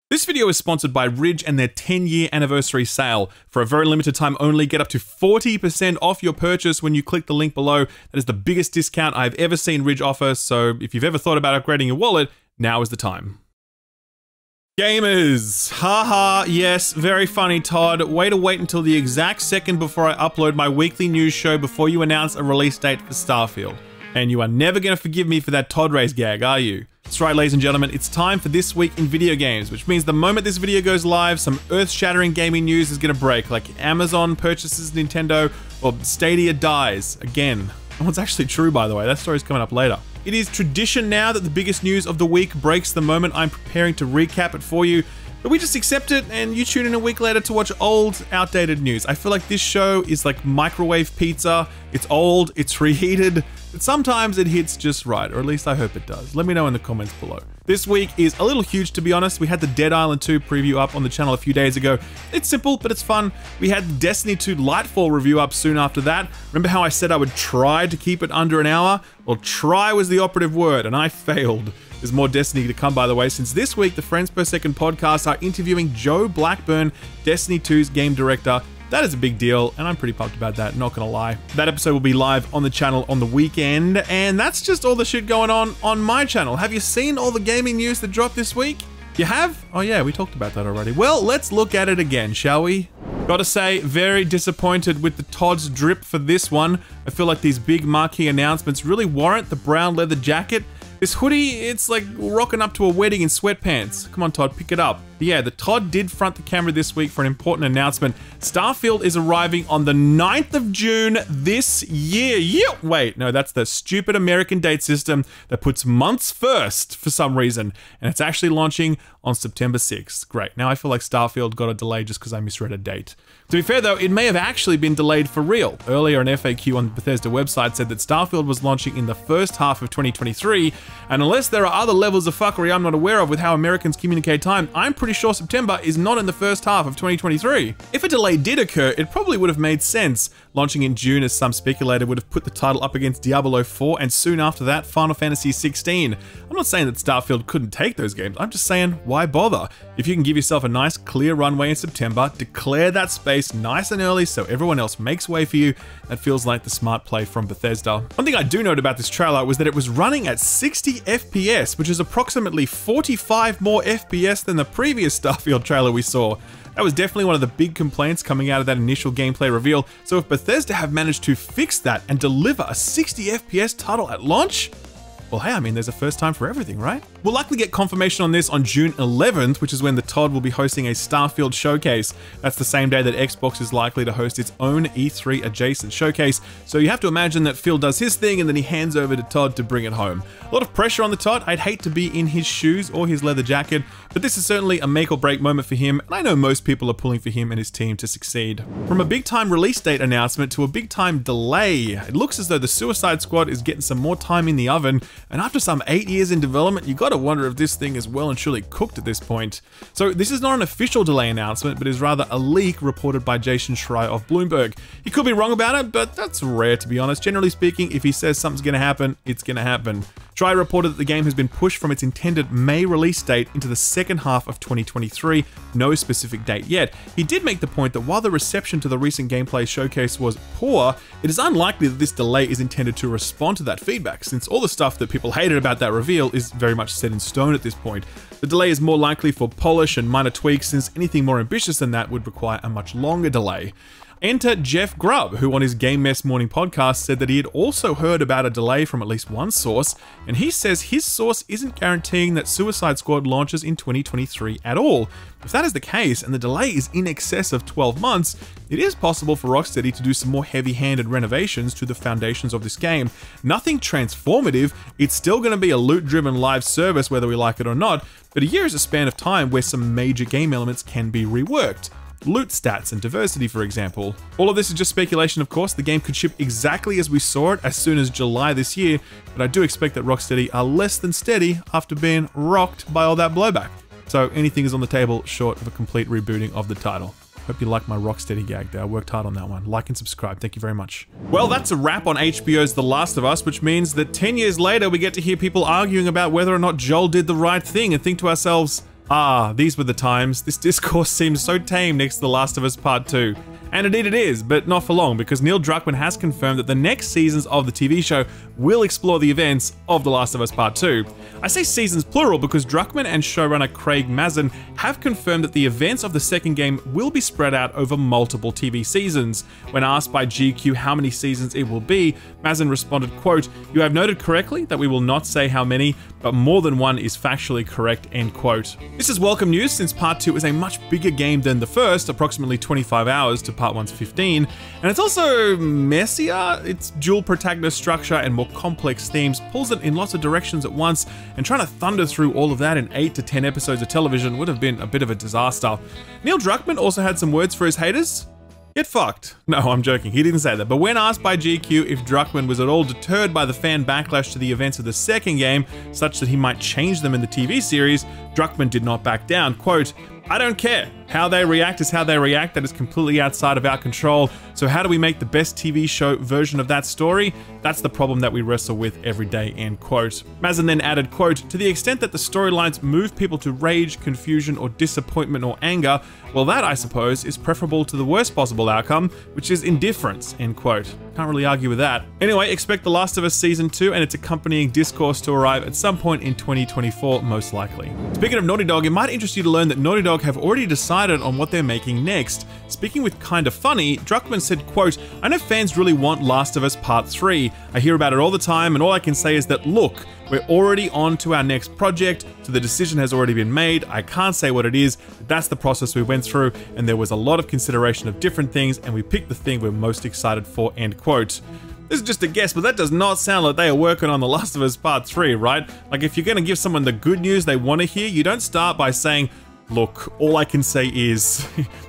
This video is sponsored by Ridge and their 10-year anniversary sale. For a very limited time only, get up to 40% off your purchase when you click the link below. That is the biggest discount I've ever seen Ridge offer, so if you've ever thought about upgrading your wallet, now is the time. Gamers! Haha, yes, very funny, Todd. Way to wait until the exact second before I upload my weekly news show before you announce a release date for Starfield. And you are never going to forgive me for that Todd race gag, are you? That's right, ladies and gentlemen, it's time for This Week in Video Games, which means the moment this video goes live, some earth-shattering gaming news is going to break, like Amazon purchases Nintendo, or Stadia dies, again. That one's actually true, by the way, that story's coming up later. It is tradition now that the biggest news of the week breaks the moment I'm preparing to recap it for you, but we just accept it and you tune in a week later to watch old, outdated news. I feel like this show is like microwave pizza. It's old, it's reheated, but sometimes it hits just right, or at least I hope it does. Let me know in the comments below. This week is a little huge, to be honest. We had the Dead Island 2 preview up on the channel a few days ago. It's simple, but it's fun. We had the Destiny 2 Lightfall review up soon after that. Remember how I said I would try to keep it under an hour? Well, try was the operative word, and I failed. There's more Destiny to come, by the way, since this week the Friends Per Second podcast are interviewing Joe Blackburn, Destiny 2's game director. That is a big deal, and I'm pretty pumped about that, not gonna lie. That episode will be live on the channel on the weekend, and that's just all the shit going on my channel. Have you seen all the gaming news that dropped this week? You have? Oh yeah, we talked about that already. Well, let's look at it again, shall we? Gotta say, very disappointed with the Todd's drip for this one. I feel like these big marquee announcements really warrant the brown leather jacket. This hoodie, it's like rocking up to a wedding in sweatpants. Come on, Todd, pick it up. But yeah, the Todd did front the camera this week for an important announcement. Starfield is arriving on the 9th of June this year. Wait, no, that's the stupid American date system that puts months first for some reason. And it's actually launching on September 6th. Great, now I feel like Starfield got a delay just because I misread a date. To be fair though, it may have actually been delayed for real. Earlier, an FAQ on the Bethesda website said that Starfield was launching in the first half of 2023, and unless there are other levels of fuckery I'm not aware of with how Americans communicate time, I'm pretty sure September is not in the first half of 2023. If a delay did occur, it probably would have made sense. Launching in June, as some speculated, would have put the title up against Diablo 4 and soon after that, Final Fantasy 16. I'm not saying that Starfield couldn't take those games, I'm just saying, why bother? If you can give yourself a nice clear runway in September, declare that space nice and early so everyone else makes way for you, that feels like the smart play from Bethesda. One thing I do note about this trailer was that it was running at 60 FPS, which is approximately 45 more FPS than the previous Starfield trailer we saw. That was definitely one of the big complaints coming out of that initial gameplay reveal, so if Bethesda have managed to fix that and deliver a 60 FPS title at launch, well, hey, I mean, there's a first time for everything, right? We'll likely get confirmation on this on June 11th, which is when the Todd will be hosting a Starfield showcase. That's the same day that Xbox is likely to host its own E3 adjacent showcase. So you have to imagine that Phil does his thing and then he hands over to Todd to bring it home. A lot of pressure on the Todd. I'd hate to be in his shoes or his leather jacket, but this is certainly a make or break moment for him, and I know most people are pulling for him and his team to succeed. From a big time release date announcement to a big time delay, it looks as though the Suicide Squad is getting some more time in the oven, and after some 8 years in development, you gotta wonder if this thing is well and truly cooked at this point. So this is not an official delay announcement, but is rather a leak reported by Jason Schreier of Bloomberg. He could be wrong about it, but that's rare to be honest. Generally speaking, if he says something's gonna happen, it's gonna happen. Schreier reported that the game has been pushed from its intended May release date into the second half of 2023, no specific date yet. He did make the point that while the reception to the recent gameplay showcase was poor, it is unlikely that this delay is intended to respond to that feedback, since all the stuff that people hated about that reveal is very much set in stone at this point. The delay is more likely for polish and minor tweaks, since anything more ambitious than that would require a much longer delay. Enter Jeff Grubb, who on his Game Mess Morning podcast said that he had also heard about a delay from at least one source, and he says his source isn't guaranteeing that Suicide Squad launches in 2023 at all. If that is the case, and the delay is in excess of 12 months, it is possible for Rocksteady to do some more heavy-handed renovations to the foundations of this game. Nothing transformative, it's still going to be a loot-driven live service whether we like it or not, but a year is a span of time where some major game elements can be reworked. Loot stats and diversity, for example. All of this is just speculation, of course. The game could ship exactly as we saw it as soon as July this year, but I do expect that Rocksteady are less than steady after being rocked by all that blowback. So anything is on the table short of a complete rebooting of the title. Hope you like my Rocksteady gag there. I worked hard on that one. Like and subscribe. Thank you very much. Well, that's a wrap on HBO's The Last of Us, which means that 10 years later, we get to hear people arguing about whether or not Joel did the right thing and think to ourselves, Ah, these were the times. This discourse seems so tame next to The Last of Us Part 2. And indeed it is, but not for long, because Neil Druckmann has confirmed that the next seasons of the TV show will explore the events of The Last of Us Part 2. I say seasons plural because Druckmann and showrunner Craig Mazin have confirmed that the events of the second game will be spread out over multiple TV seasons. When asked by GQ how many seasons it will be, Mazin responded, quote, "You have noted correctly that we will not say how many, but more than one is factually correct," end quote. This is welcome news since Part 2 is a much bigger game than the first, approximately 25 hours to Part 1's 15, and it's also messier. Its dual protagonist structure and more complex themes pulls it in lots of directions at once, and trying to thunder through all of that in 8 to 10 episodes of television would have been a bit of a disaster. Neil Druckmann also had some words for his haters. Get fucked. No, I'm joking, he didn't say that, but when asked by GQ if Druckmann was at all deterred by the fan backlash to the events of the second game, such that he might change them in the TV series, Druckmann did not back down, quote, "I don't care. How they react is how they react. That is completely outside of our control. So how do we make the best TV show version of that story? That's the problem that we wrestle with every day," end quote. Mazin then added, quote, "To the extent that the storylines move people to rage, confusion, or disappointment or anger, well that, I suppose, is preferable to the worst possible outcome, which is indifference," end quote. Can't really argue with that. Anyway, expect The Last of Us Season 2 and its accompanying discourse to arrive at some point in 2024, most likely. Speaking of Naughty Dog, it might interest you to learn that Naughty Dog have already decided on what they're making next. Speaking with Kinda Funny, Druckmann said, quote, "I know fans really want Last of Us Part 3. I hear about it all the time, and all I can say is that, look, we're already on to our next project, so the decision has already been made. I can't say what it is, but that's the process we went through, and there was a lot of consideration of different things, and we picked the thing we're most excited for," end quote. This is just a guess, but that does not sound like they are working on The Last of Us Part 3, right? Like, if you're gonna give someone the good news they want to hear, you don't start by saying, "Look, all I can say is..."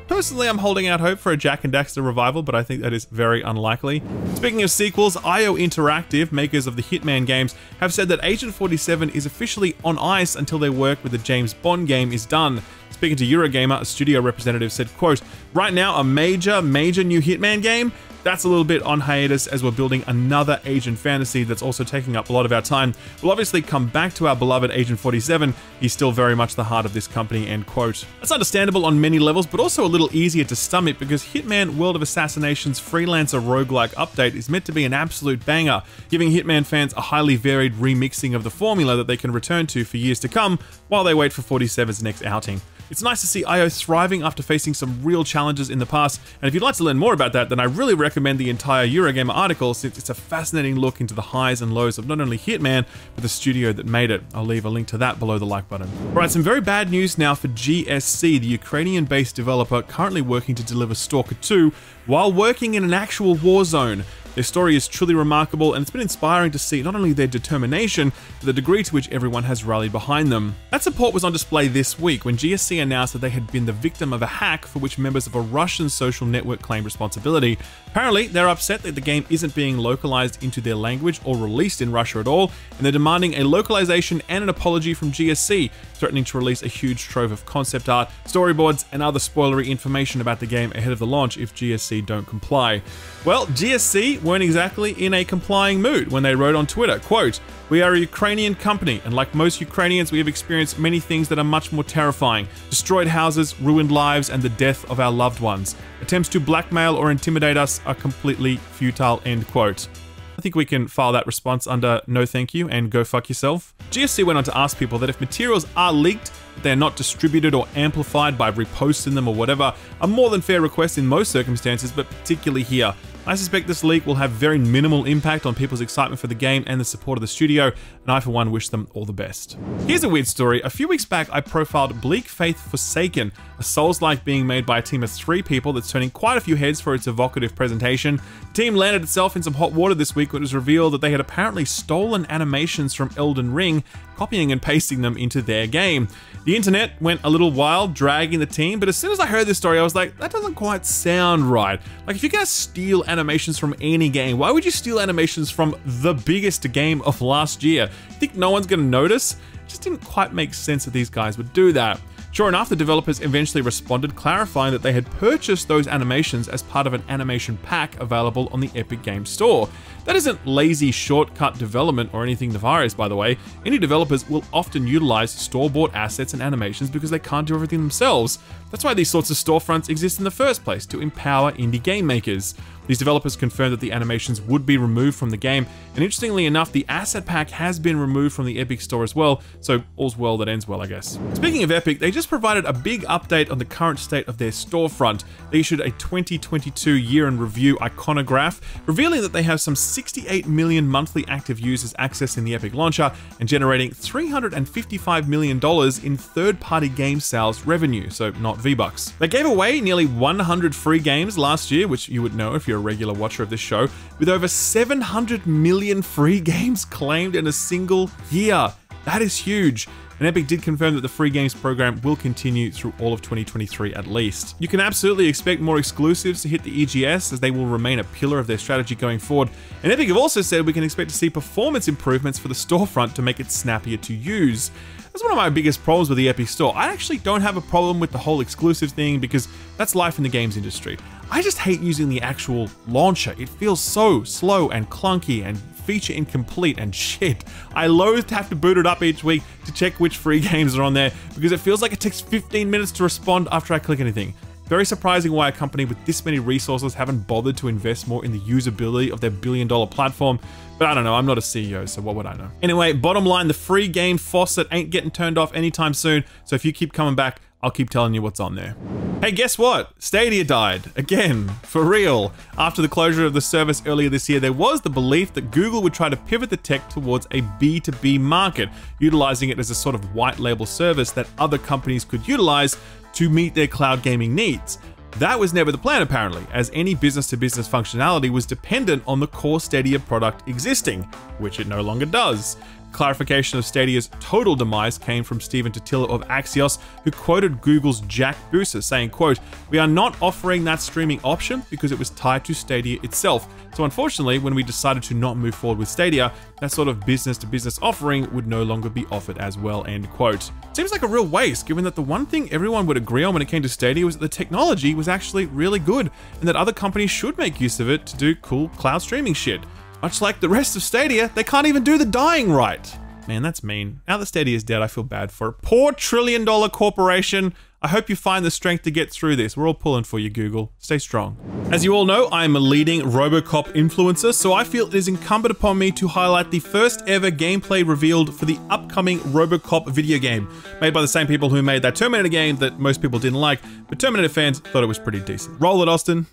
Personally, I'm holding out hope for a Jak and Daxter revival, but I think that is very unlikely. Speaking of sequels, IO Interactive, makers of the Hitman games, have said that Agent 47 is officially on ice until their work with the James Bond game is done. Speaking to Eurogamer, a studio representative said, quote, "Right now, a major new Hitman game? That's a little bit on hiatus as we're building another Agent fantasy that's also taking up a lot of our time. We'll obviously come back to our beloved Agent 47. He's still very much the heart of this company," end quote. That's understandable on many levels, but also a little easier to stomach because Hitman World of Assassination's freelancer roguelike update is meant to be an absolute banger, giving Hitman fans a highly varied remixing of the formula that they can return to for years to come while they wait for 47's next outing. It's nice to see IO thriving after facing some real challenges in the past, and if you'd like to learn more about that, then I really recommend the entire Eurogamer article since it's a fascinating look into the highs and lows of not only Hitman, but the studio that made it. I'll leave a link to that below the like button. Alright, some very bad news now for GSC, the Ukrainian-based developer currently working to deliver Stalker 2 while working in an actual war zone. Their story is truly remarkable, and it's been inspiring to see not only their determination, but the degree to which everyone has rallied behind them. That support was on display this week when GSC announced that they had been the victim of a hack for which members of a Russian social network claimed responsibility. Apparently, they're upset that the game isn't being localized into their language or released in Russia at all, and they're demanding a localization and an apology from GSC, threatening to release a huge trove of concept art, storyboards, and other spoilery information about the game ahead of the launch if GSC don't comply. Well, GSC weren't exactly in a complying mood when they wrote on Twitter, quote, "We are a Ukrainian company, and like most Ukrainians, we have experienced many things that are much more terrifying. Destroyed houses, ruined lives, and the death of our loved ones. Attempts to blackmail or intimidate us are completely futile," end quote. I think we can file that response under no thank you and go fuck yourself. GSC went on to ask people that if materials are leaked, they're not distributed or amplified by reposting them or whatever, a more than fair request in most circumstances, but particularly here. I suspect this leak will have very minimal impact on people's excitement for the game and the support of the studio, and I for one wish them all the best. Here's a weird story. A few weeks back, I profiled Bleak Faith Forsaken, a Souls-like being made by a team of 3 people that's turning quite a few heads for its evocative presentation. The team landed itself in some hot water this week when it was revealed that they had apparently stolen animations from Elden Ring, copying and pasting them into their game. The internet went a little wild, dragging the team, but as soon as I heard this story, I was like, that doesn't quite sound right. Like, if you're gonna steal animations from any game, why would you steal animations from the biggest game of last year? You think no one's gonna notice? It just didn't quite make sense that these guys would do that. Sure enough, the developers eventually responded, clarifying that they had purchased those animations as part of an animation pack available on the Epic Games Store. That isn't lazy shortcut development or anything nefarious, by the way. Indie developers will often utilize store-bought assets and animations because they can't do everything themselves. That's why these sorts of storefronts exist in the first place, to empower indie game makers. These developers confirmed that the animations would be removed from the game, and interestingly enough, the asset pack has been removed from the Epic Store as well, so all's well that ends well, I guess. Speaking of Epic, they just provided a big update on the current state of their storefront. They issued a 2022 year-in review iconograph, revealing that they have some 68 million monthly active users accessing the Epic launcher and generating $355 million in third-party game sales revenue, so not V-Bucks. They gave away nearly 100 free games last year, which you would know if you're a regular watcher of this show, with over 700 million free games claimed in a single year. That is huge. And Epic did confirm that the free games program will continue through all of 2023 at least. You can absolutely expect more exclusives to hit the EGS, as they will remain a pillar of their strategy going forward. And Epic have also said we can expect to see performance improvements for the storefront to make it snappier to use. That's one of my biggest problems with the Epic Store. I actually don't have a problem with the whole exclusive thing because that's life in the games industry. I just hate using the actual launcher. It feels so slow and clunky and feature incomplete and shit. I loathe to have to boot it up each week to check which free games are on there because it feels like it takes 15 minutes to respond after I click anything. Very surprising why a company with this many resources haven't bothered to invest more in the usability of their billion-dollar platform. But I don't know, I'm not a CEO, so what would I know? Anyway, bottom line, the free game faucet ain't getting turned off anytime soon, so if you keep coming back, I'll keep telling you what's on there. Hey, guess what? Stadia died. Again, for real. After the closure of the service earlier this year, there was the belief that Google would try to pivot the tech towards a B2B market, utilizing it as a sort of white label service that other companies could utilize to meet their cloud gaming needs. That was never the plan apparently, as any business-to-business functionality was dependent on the core Stadia product existing, which it no longer does. Clarification of Stadia's total demise came from Stephen TLOU of Axios, who quoted Google's Jack Buser saying, quote, "We are not offering that streaming option because it was tied to Stadia itself. So unfortunately, when we decided to not move forward with Stadia, that sort of business-to-business offering would no longer be offered as well," end quote. Seems like a real waste, given that the one thing everyone would agree on when it came to Stadia was that the technology was actually really good, and that other companies should make use of it to do cool cloud streaming shit. Much like the rest of Stadia, they can't even do the dying right. Man, that's mean. Now that Stadia is dead, I feel bad for it. Poor trillion-dollar corporation. I hope you find the strength to get through this. We're all pulling for you, Google. Stay strong. As you all know, I am a leading RoboCop influencer, so I feel it is incumbent upon me to highlight the first ever gameplay revealed for the upcoming RoboCop video game, made by the same people who made that Terminator game that most people didn't like, but Terminator fans thought it was pretty decent. Roll it, Austin.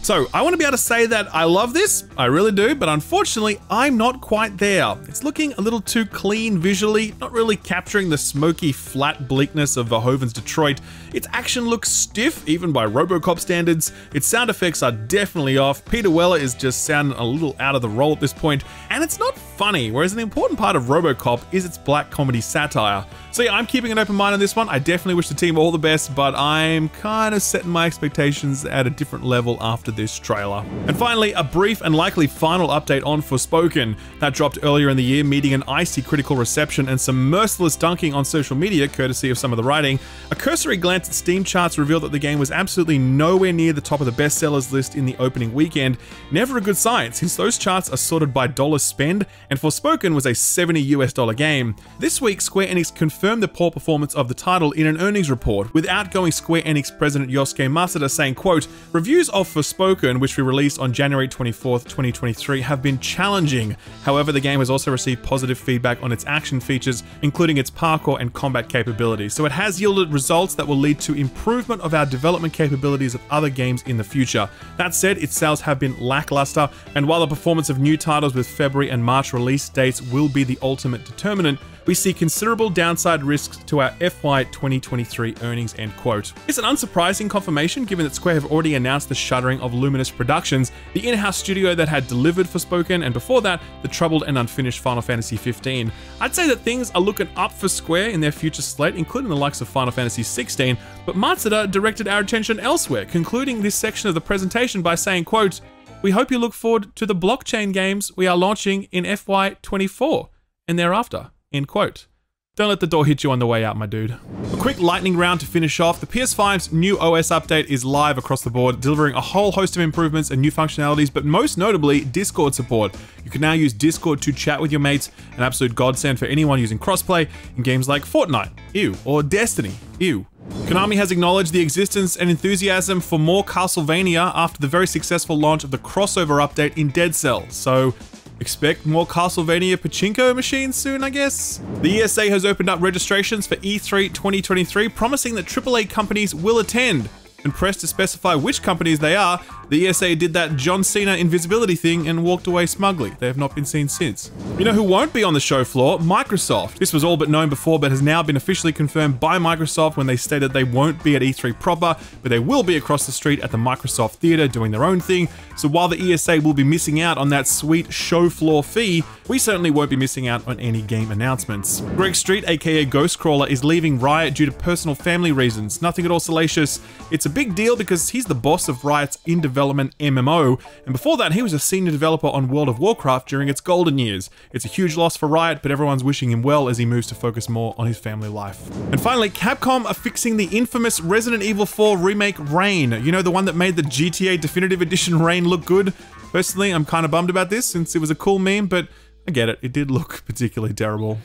So, I want to be able to say that I love this, I really do, but unfortunately, I'm not quite there. It's looking a little too clean visually, not really capturing the smoky, flat bleakness of Verhoeven's Detroit. Its action looks stiff, even by RoboCop standards. Its sound effects are definitely off. Peter Weller is just sounding a little out of the role at this point, and it's not funny, whereas an important part of RoboCop is its black comedy satire. So yeah, I'm keeping an open mind on this one. I definitely wish the team all the best, but I'm kind of setting my expectations at a different level after this trailer. And finally, a brief and likely final update on Forspoken. That dropped earlier in the year, meeting an icy critical reception and some merciless dunking on social media, courtesy of some of the writing. A cursory glance at Steam charts revealed that the game was absolutely nowhere near the top of the bestsellers list in the opening weekend. Never a good sign, since those charts are sorted by dollar spend, and Forspoken was a $70 US game. This week, Square Enix confirmed the poor performance of the title in an earnings report, with outgoing Square Enix president Yosuke Masuda saying, quote, "Reviews of Forspoken, which we released on January 24th, 2023, have been challenging. However, the game has also received positive feedback on its action features, including its parkour and combat capabilities. So it has yielded results that will lead to improvement of our development capabilities of other games in the future. That said, its sales have been lackluster, and while the performance of new titles with February and March release dates will be the ultimate determinant, we see considerable downside risks to our FY 2023 earnings, end quote. It's an unsurprising confirmation given that Square have already announced the shuttering of Luminous Productions, the in-house studio that had delivered Forspoken, and before that, the troubled and unfinished Final Fantasy 15. I'd say that things are looking up for Square in their future slate, including the likes of Final Fantasy 16, but Matsuda directed our attention elsewhere, concluding this section of the presentation by saying, quote, "We hope you look forward to the blockchain games we are launching in FY 24 and thereafter," end quote. Don't let the door hit you on the way out, my dude. A quick lightning round to finish off. The PS5's new OS update is live across the board, delivering a whole host of improvements and new functionalities, but most notably, Discord support. You can now use Discord to chat with your mates, an absolute godsend for anyone using crossplay in games like Fortnite, ew, or Destiny, ew. Konami has acknowledged the existence and enthusiasm for more Castlevania after the very successful launch of the crossover update in Dead Cells, so expect more Castlevania pachinko machines soon, I guess? The ESA has opened up registrations for E3 2023, promising that AAA companies will attend. And pressed to specify which companies they are, the ESA did that John Cena invisibility thing and walked away smugly. They have not been seen since. You know who won't be on the show floor? Microsoft. This was all but known before, but has now been officially confirmed by Microsoft when they stated they won't be at E3 proper, but they will be across the street at the Microsoft Theater doing their own thing. So while the ESA will be missing out on that sweet show floor fee, we certainly won't be missing out on any game announcements. Greg Street, aka Ghostcrawler, is leaving Riot due to personal family reasons. Nothing at all salacious. It's a big deal because he's the boss of Riot's in-development MMO, and before that he was a senior developer on World of Warcraft during its golden years. It's a huge loss for Riot, but everyone's wishing him well as he moves to focus more on his family life. And finally, Capcom are fixing the infamous Resident Evil 4 remake Rain. You know, the one that made the GTA Definitive Edition Rain look good? Personally, I'm kind of bummed about this since it was a cool meme, but I get it, it did look particularly terrible.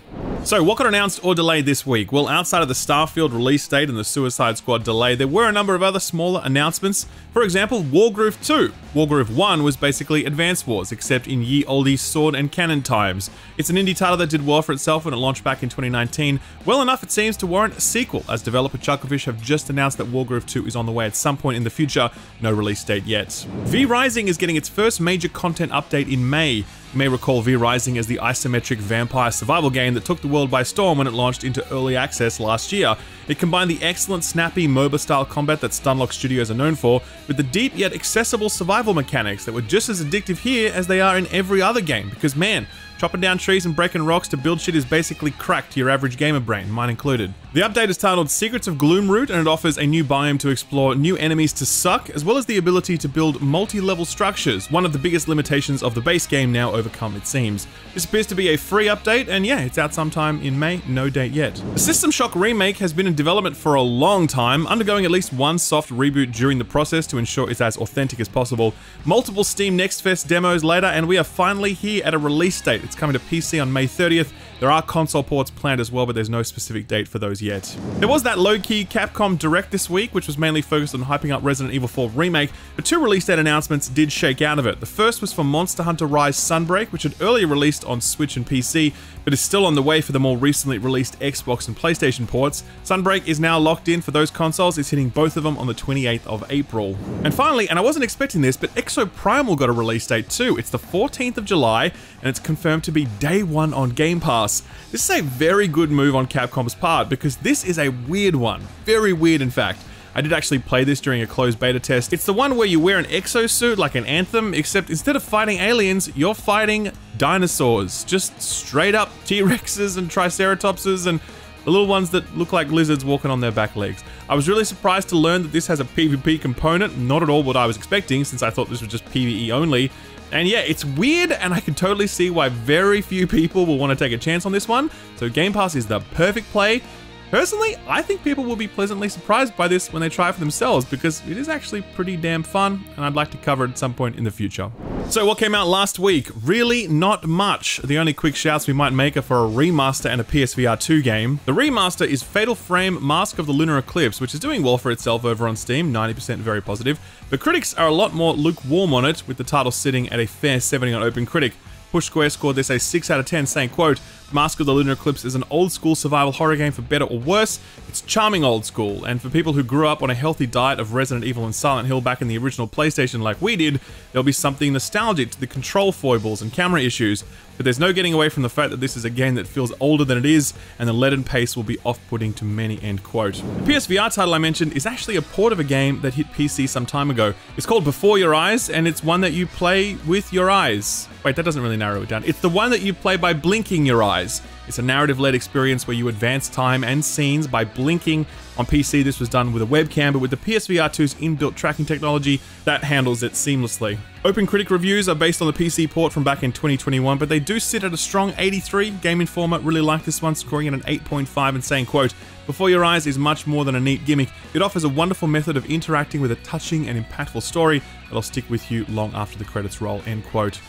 So what got announced or delayed this week? Well, outside of the Starfield release date and the Suicide Squad delay, there were a number of other smaller announcements. For example, Wargroove 2. Wargroove 1 was basically Advance Wars, except in ye olde sword and cannon times. It's an indie title that did well for itself when it launched back in 2019. Well enough, it seems, to warrant a sequel, as developer Chucklefish have just announced that Wargroove 2 is on the way at some point in the future, no release date yet. V Rising is getting its first major content update in May. You may recall V Rising as the isometric vampire survival game that took the world by storm when it launched into early access last year. It combined the excellent snappy MOBA-style combat that Stunlock Studios are known for, with the deep yet accessible survival mechanics that were just as addictive here as they are in every other game, because man, chopping down trees and breaking rocks to build shit is basically crack to your average gamer brain, mine included. The update is titled Secrets of Gloomroot, and it offers a new biome to explore, new enemies to suck, as well as the ability to build multi-level structures, one of the biggest limitations of the base game now overcome, it seems. This appears to be a free update, and yeah, it's out sometime in May, no date yet. The System Shock remake has been in development for a long time, undergoing at least one soft reboot during the process to ensure it's as authentic as possible. Multiple Steam Next Fest demos later, and we are finally here at a release date. It's coming to PC on May 30th. There are console ports planned as well, but there's no specific date for those yet. There was that low-key Capcom Direct this week, which was mainly focused on hyping up Resident Evil 4 Remake, but two release date announcements did shake out of it. The first was for Monster Hunter Rise Sunbreak, which had earlier released on Switch and PC, but is still on the way for the more recently released Xbox and PlayStation ports. Sunbreak is now locked in for those consoles. It's hitting both of them on the 28th of April. And finally, and I wasn't expecting this, but Exoprimal got a release date too. It's the 14th of July, and it's confirmed to be day one on Game Pass. This is a very good move on Capcom's part, because this is a weird one. Very weird, in fact. I did actually play this during a closed beta test. It's the one where you wear an exosuit like an Anthem, except instead of fighting aliens, you're fighting dinosaurs. Just straight up T-Rexes and Triceratopses and the little ones that look like lizards walking on their back legs. I was really surprised to learn that this has a PvP component, not at all what I was expecting, since I thought this was just PvE only. And yeah, it's weird, and I can totally see why very few people will want to take a chance on this one, so Game Pass is the perfect play. Personally, I think people will be pleasantly surprised by this when they try it for themselves, because it is actually pretty damn fun, and I'd like to cover it at some point in the future. So what came out last week? Really not much. The only quick shouts we might make are for a remaster and a PSVR 2 game. The remaster is Fatal Frame Mask of the Lunar Eclipse, which is doing well for itself over on Steam, 90% very positive. But critics are a lot more lukewarm on it, with the title sitting at a fair 70 on OpenCritic. Push Square scored this a 6 out of 10, saying, quote, Mask of the Lunar Eclipse is an old-school survival horror game for better or worse. It's charming old school, and for people who grew up on a healthy diet of Resident Evil and Silent Hill back in the original PlayStation like we did, there'll be something nostalgic to the control foibles and camera issues. But there's no getting away from the fact that this is a game that feels older than it is, and the leaden pace will be off-putting to many, end quote. The PSVR title I mentioned is actually a port of a game that hit PC some time ago. It's called Before Your Eyes, and it's one that you play with your eyes. Wait, that doesn't really narrow it down. It's the one that you play by blinking your eyes. It's a narrative-led experience where you advance time and scenes by blinking. On PC, this was done with a webcam, but with the PSVR 2's inbuilt tracking technology, that handles it seamlessly. Open critic reviews are based on the PC port from back in 2021, but they do sit at a strong 83. Game Informer really liked this one, scoring it an 8.5 and saying, quote, "Before Your Eyes is much more than a neat gimmick. It offers a wonderful method of interacting with a touching and impactful story that'll stick with you long after the credits roll," end quote.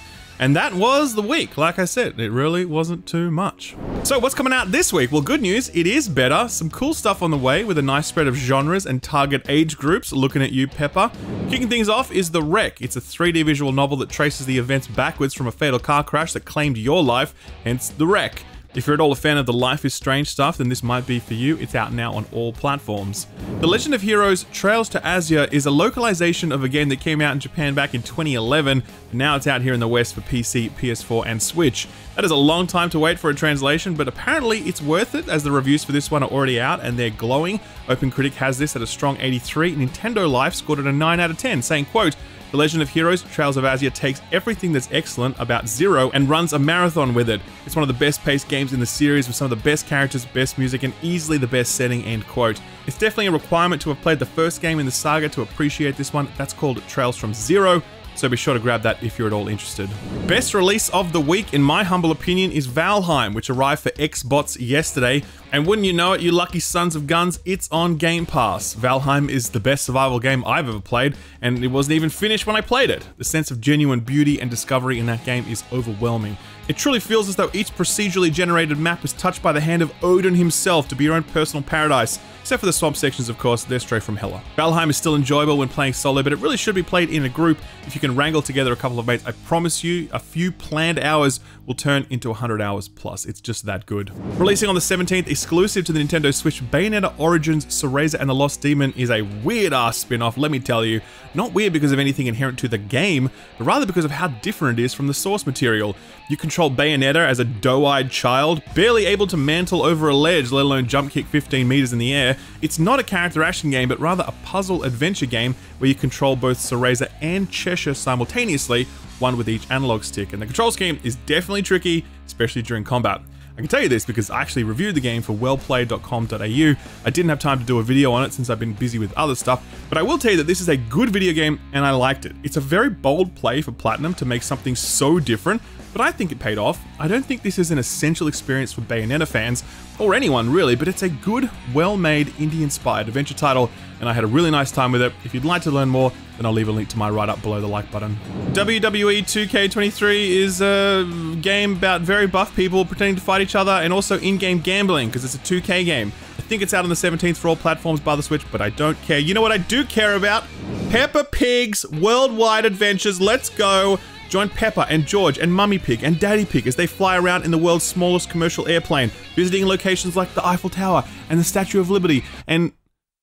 And that was the week. Like I said, it really wasn't too much. So what's coming out this week? Well, good news, it is better. Some cool stuff on the way with a nice spread of genres and target age groups. Looking at you, Peppa. Kicking things off is The Wreck. It's a 3D visual novel that traces the events backwards from a fatal car crash that claimed your life, hence The Wreck. If you're at all a fan of the Life is Strange stuff, then this might be for you. It's out now on all platforms. The Legend of Heroes Trails to Azure is a localization of a game that came out in Japan back in 2011, and now it's out here in the West for PC, PS4, and Switch. That is a long time to wait for a translation, but apparently it's worth it, as the reviews for this one are already out and they're glowing. OpenCritic has this at a strong 83. Nintendo Life scored it a 9 out of 10, saying, quote, "The Legend of Heroes Trails of Azure takes everything that's excellent about Zero and runs a marathon with it. It's one of the best paced games in the series with some of the best characters, best music, and easily the best setting," end quote. It's definitely a requirement to have played the first game in the saga to appreciate this one. That's called Trails from Zero, so be sure to grab that if you're at all interested. Best release of the week, in my humble opinion, is Valheim, which arrived for Xbox yesterday. And wouldn't you know it, you lucky sons of guns, it's on Game Pass. Valheim is the best survival game I've ever played, and it wasn't even finished when I played it. The sense of genuine beauty and discovery in that game is overwhelming. It truly feels as though each procedurally generated map is touched by the hand of Odin himself to be your own personal paradise. Except for the swamp sections, of course, they're straight from Hela. Valheim is still enjoyable when playing solo, but it really should be played in a group. If you can wrangle together a couple of mates, I promise you, a few planned hours will turn into 100 hours plus. It's just that good. Releasing on the 17th, exclusive to the Nintendo Switch, Bayonetta Origins Cereza and the Lost Demon is a weird-ass spin-off, let me tell you. Not weird because of anything inherent to the game, but rather because of how different it is from the source material. You control Bayonetta as a doe-eyed child, barely able to mantle over a ledge, let alone jump kick 15 meters in the air. It's not a character action game, but rather a puzzle adventure game where you control both Cereza and Cheshire simultaneously, one with each analog stick. And the control scheme is definitely tricky, especially during combat. I can tell you this because I actually reviewed the game for wellplayed.com.au. I didn't have time to do a video on it since I've been busy with other stuff, but I will tell you that this is a good video game and I liked it. It's a very bold play for Platinum to make something so different, but I think it paid off. I don't think this is an essential experience for Bayonetta fans, or anyone really, but it's a good, well-made, indie-inspired adventure title, and I had a really nice time with it. If you'd like to learn more, then I'll leave a link to my write-up below the like button. WWE 2K23 is a game about very buff people pretending to fight each other, and also in-game gambling, because it's a 2K game. I think it's out on the 17th for all platforms by the Switch, but I don't care. You know what I do care about? Peppa Pig's Worldwide Adventures. Let's go! Join Peppa and George and Mummy Pig and Daddy Pig as they fly around in the world's smallest commercial airplane, visiting locations like the Eiffel Tower and the Statue of Liberty, and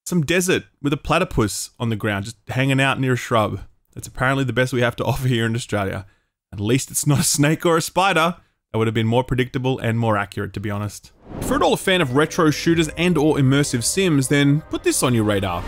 some desert with a platypus on the ground, just hanging out near a shrub. That's apparently the best we have to offer here in Australia. At least it's not a snake or a spider. That would have been more predictable and more accurate, to be honest. If you're at all a fan of retro shooters and or immersive sims, then put this on your radar.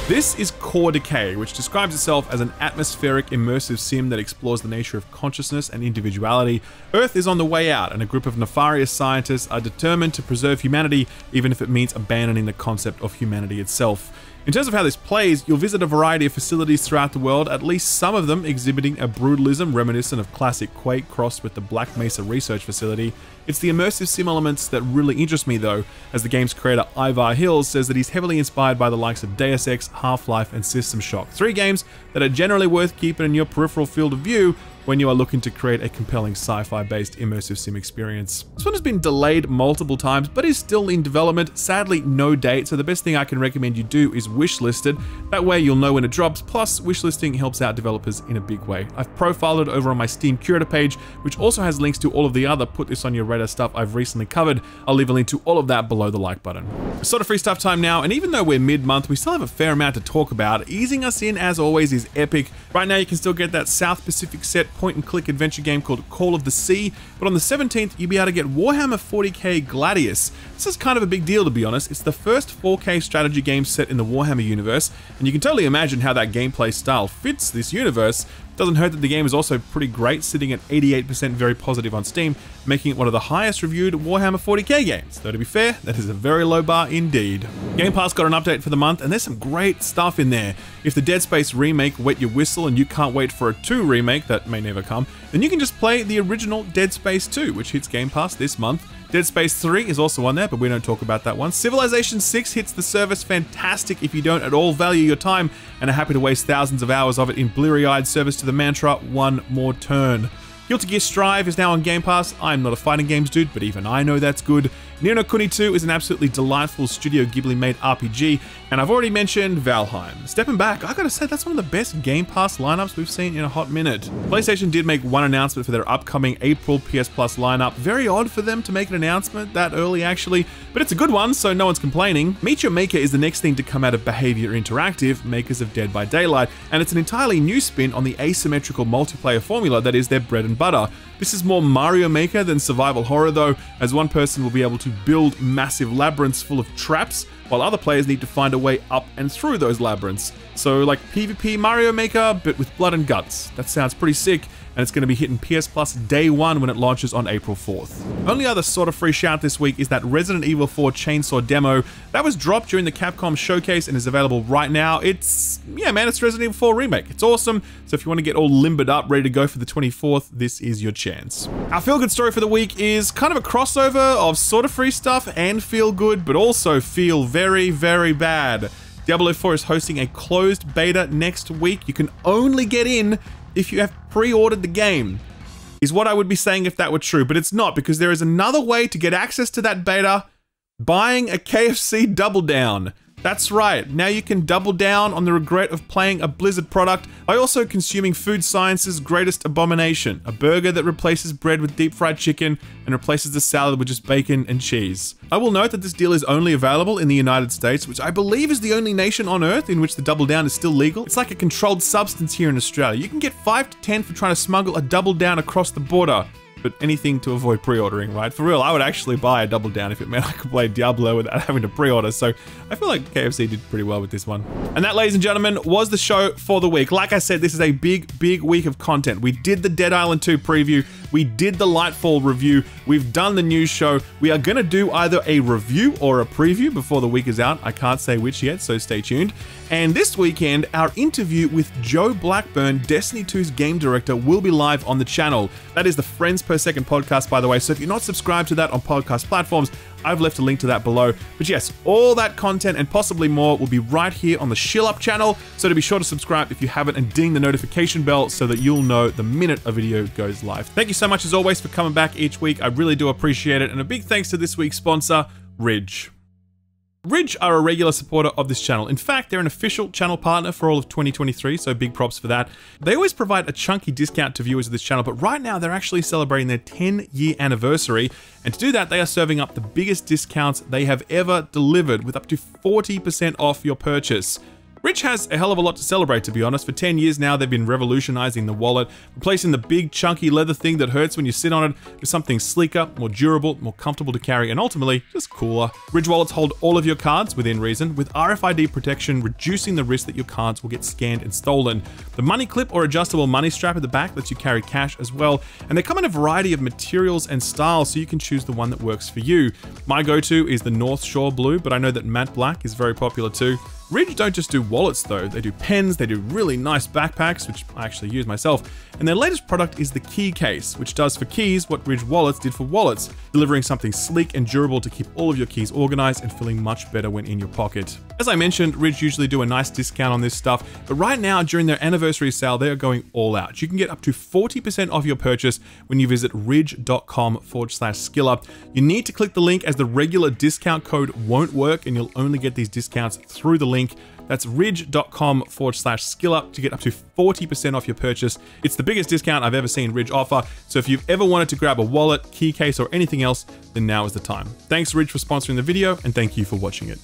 This is Core Decay, which describes itself as an atmospheric, immersive sim that explores the nature of consciousness and individuality. Earth is on the way out, and a group of nefarious scientists are determined to preserve humanity, even if it means abandoning the concept of humanity itself. In terms of how this plays, you'll visit a variety of facilities throughout the world, at least some of them exhibiting a brutalism reminiscent of classic Quake crossed with the Black Mesa Research Facility. It's the immersive sim elements that really interest me though, as the game's creator Ivar Hills says that he's heavily inspired by the likes of Deus Ex, Half-Life and System Shock. 3 games that are generally worth keeping in your peripheral field of view, when you are looking to create a compelling sci-fi based immersive sim experience. This one has been delayed multiple times, but is still in development. Sadly, no date, so the best thing I can recommend you do is wishlist it. That way you'll know when it drops, plus wishlisting helps out developers in a big way. I've profiled it over on my Steam Curator page, which also has links to all of the other put this on your radar stuff I've recently covered. I'll leave a link to all of that below the like button. Sort of free stuff time now, and even though we're mid-month, we still have a fair amount to talk about. Easing us in, as always, is Epic. Right now you can still get that South Pacific set point-and-click adventure game called Call of the Sea, but on the 17th you'll be able to get Warhammer 40k Gladius. This is kind of a big deal, to be honest. It's the first 4K strategy game set in the Warhammer universe, and you can totally imagine how that gameplay style fits this universe. Doesn't hurt that the game is also pretty great, sitting at 88% very positive on Steam, making it one of the highest reviewed Warhammer 40k games. Though to be fair, that is a very low bar indeed. Game Pass got an update for the month, and there's some great stuff in there. If the Dead Space remake wet your whistle and you can't wait for a 2 remake that may never come, then you can just play the original Dead Space 2, which hits Game Pass this month. Dead Space 3 is also on there, but we don't talk about that one. Civilization 6 hits the service, fantastic if you don't at all value your time and are happy to waste thousands of hours of it in bleary-eyed service to the mantra, one more turn. Guilty Gear Strive is now on Game Pass. I'm not a fighting games dude, but even I know that's good. Ni no Kuni 2 is an absolutely delightful Studio Ghibli-made RPG, and I've already mentioned Valheim. Stepping back, I gotta say that's one of the best Game Pass lineups we've seen in a hot minute. PlayStation did make one announcement for their upcoming April PS Plus lineup. Very odd for them to make an announcement that early actually, but it's a good one, so no one's complaining. Meet Your Maker is the next thing to come out of Behavior Interactive, makers of Dead by Daylight, and it's an entirely new spin on the asymmetrical multiplayer formula that is their bread and butter. This is more Mario Maker than survival horror though, as one person will be able to build massive labyrinths full of traps, while other players need to find a way up and through those labyrinths. So like PvP Mario Maker, but with blood and guts. That sounds pretty sick, and it's going to be hitting PS Plus day 1 when it launches on April 4th. Only other sort of free shout this week is that Resident Evil 4 Chainsaw demo. That was dropped during the Capcom showcase and is available right now. It's Resident Evil 4 Remake. It's awesome, so if you want to get all limbered up, ready to go for the 24th, this is your chance. Our feel-good story for the week is kind of a crossover of sort of free stuff and feel good, but also feel very, very bad. Diablo 4 is hosting a closed beta next week. You can only get in if you have pre-ordered the game, is what I would be saying if that were true, but it's not, because there is another way to get access to that beta: buying a KFC Double Down. That's right, now you can double down on the regret of playing a Blizzard product by also consuming food science's greatest abomination, a burger that replaces bread with deep fried chicken and replaces the salad with just bacon and cheese. I will note that this deal is only available in the United States, which I believe is the only nation on Earth in which the double down is still legal. It's like a controlled substance here in Australia. You can get 5 to 10 for trying to smuggle a double down across the border. But anything to avoid pre-ordering, right? For real, I would actually buy a Double Down if it meant I could play Diablo without having to pre-order, so I feel like KFC did pretty well with this one. And that, ladies and gentlemen, was the show for the week. Like I said, this is a big, big week of content. We did the Dead Island 2 preview, we did the Lightfall review, we've done the news show. We are gonna do either a review or a preview before the week is out. I can't say which yet, so stay tuned. And this weekend, our interview with Joe Blackburn, Destiny 2's game director, will be live on the channel. That is the Friends Per Second podcast, by the way, so if you're not subscribed to that on podcast platforms, I've left a link to that below. But yes, all that content and possibly more will be right here on the Shill Up channel, so to be sure to subscribe if you haven't and ding the notification bell so that you'll know the minute a video goes live. Thank you so much as always for coming back each week. I really do appreciate it, and a big thanks to this week's sponsor, Ridge. Ridge are a regular supporter of this channel. In fact, they're an official channel partner for all of 2023, so big props for that. They always provide a chunky discount to viewers of this channel, but right now they're actually celebrating their 10-year anniversary, and to do that, they are serving up the biggest discounts they have ever delivered, with up to 40% off your purchase. Ridge has a hell of a lot to celebrate, to be honest. For 10 years now, they've been revolutionizing the wallet, replacing the big, chunky leather thing that hurts when you sit on it with something sleeker, more durable, more comfortable to carry, and ultimately, just cooler. Ridge wallets hold all of your cards within reason, with RFID protection, reducing the risk that your cards will get scanned and stolen. The money clip or adjustable money strap at the back lets you carry cash as well, and they come in a variety of materials and styles, so you can choose the one that works for you. My go-to is the North Shore Blue, but I know that matte black is very popular too. Ridge don't just do wallets though, they do pens, they do really nice backpacks, which I actually use myself, and their latest product is the key case, which does for keys what Ridge wallets did for wallets, delivering something sleek and durable to keep all of your keys organized and feeling much better when in your pocket. As I mentioned, Ridge usually do a nice discount on this stuff, but right now during their anniversary sale, they are going all out. You can get up to 40% off your purchase when you visit ridge.com/skillup. You need to click the link as the regular discount code won't work and you'll only get these discounts through the link. That's ridge.com/skillup to get up to 40% off your purchase. It's the biggest discount I've ever seen Ridge offer, so if you've ever wanted to grab a wallet, key case, or anything else, then now is the time. Thanks Ridge for sponsoring the video, and thank you for watching it.